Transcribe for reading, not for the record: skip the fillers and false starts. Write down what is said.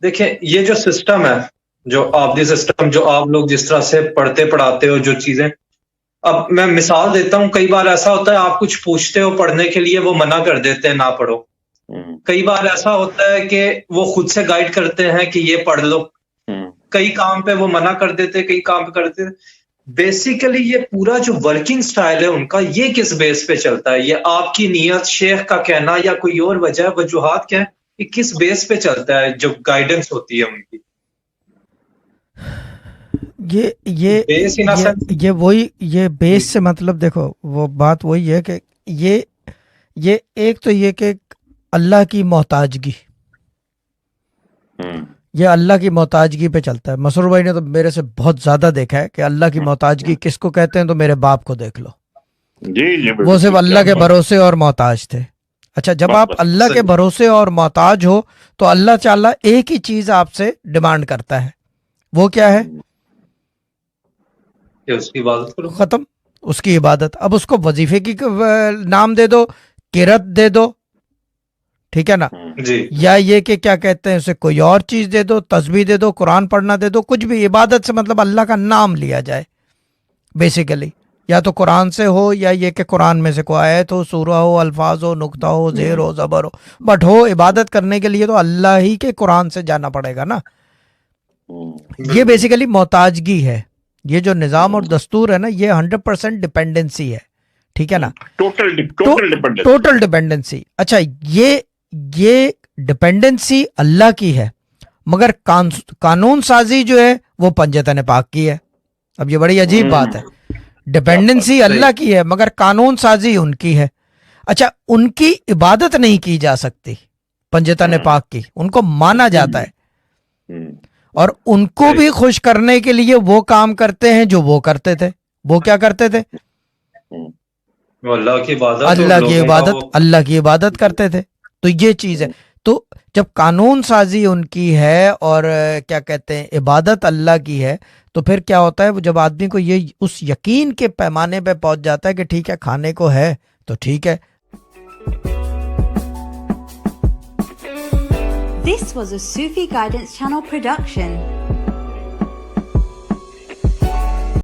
دیکھیں یہ جو سسٹم ہے، جو آپ دی سسٹم، جو آپ لوگ جس طرح سے پڑھتے پڑھاتے ہو جو چیزیں، اب میں مثال دیتا ہوں، کئی بار ایسا ہوتا ہے آپ کچھ پوچھتے ہو پڑھنے کے لیے، وہ منع کر دیتے ہیں نہ پڑھو. کئی بار ایسا ہوتا ہے کہ وہ خود سے گائیڈ کرتے ہیں کہ یہ پڑھ لو، کئی کام پہ وہ منع کر دیتے، کئی کام پہ کرتے. بیسیکلی یہ پورا جو ورکنگ سٹائل ہے ان کا، یہ کس بیس پہ چلتا ہے؟ یہ آپ کی نیت، شیخ کا کہنا، یا کوئی اور وجہ، وجوہات کیا ہے؟ یہ کس بیس پہ چلتا ہے جو گائیڈنس ہوتی ہے ان کی؟ بیس ان سینس، یہ بیس سے مطلب دیکھو وہ بات وہی ہے کہ یہ ایک تو یہ کہ اللہ کی محتاجگی، یہ اللہ کی محتاجگی پہ چلتا ہے. مسرور بھائی نے تو میرے سے بہت زیادہ دیکھا ہے کہ اللہ کی محتاجگی کس کو کہتے ہیں، تو میرے باپ کو دیکھ لو، وہ صرف اللہ کے بھروسے اور محتاج تھے. اچھا، جب آپ اللہ کے بھروسے اور محتاج ہو تو اللہ تعالیٰ ایک ہی چیز آپ سے ڈیمانڈ کرتا ہے، وہ کیا ہے؟ اس کی عبادت کرو. ختم، اس کی عبادت. اب اس کو وظیفے کی نام دے دو، قرات دے دو، ٹھیک ہے نا، جی، یا یہ کہ کیا کہتے ہیں اسے، کوئی اور چیز دے دو، تسبیح دے دو، قرآن پڑھنا دے دو، کچھ بھی. عبادت سے مطلب اللہ کا نام لیا جائے بیسیکلی، یا تو قرآن سے ہو، یا یہ کہ قرآن میں سے کوئی آیت ہو، سورہ ہو، الفاظ ہو، نقطہ ہو، زیر ہو، زبر ہو، بٹ ہو. عبادت کرنے کے لیے تو اللہ ہی کے قرآن سے جانا پڑے گا نا. یہ بیسیکلی محتاجگی ہے. یہ جو نظام اور دستور ہے نا، یہ 100% ڈپینڈنسی ہے، ٹھیک ہے نا، ٹوٹل ڈپینڈنسی. اچھا، یہ ڈپینڈنسی اللہ کی ہے، مگر قانون سازی جو ہے وہ پنجتن پاک کی ہے. اب یہ بڑی عجیب بات ہے، ڈپینڈنسی اللہ کی ہے مگر قانون سازی ان کی ہے. اچھا، ان کی عبادت نہیں کی جا سکتی پنجتن پاک کی، ان کو مانا جاتا ہے، اور ان کو بھی خوش کرنے کے لیے وہ کام کرتے ہیں جو وہ کرتے تھے. وہ کیا کرتے تھے؟ اللہ کی عبادت، اللہ کی عبادت کرتے تھے. تو یہ چیز ہے. تو جب قانون سازی ان کی ہے اور کیا کہتے ہیں عبادت اللہ کی ہے، تو پھر کیا ہوتا ہے، جب آدمی کو یہ اس یقین کے پیمانے پہ پہنچ جاتا ہے کہ ٹھیک ہے کھانے کو ہے تو ٹھیک ہے. This was a Sufi Guidance Channel production.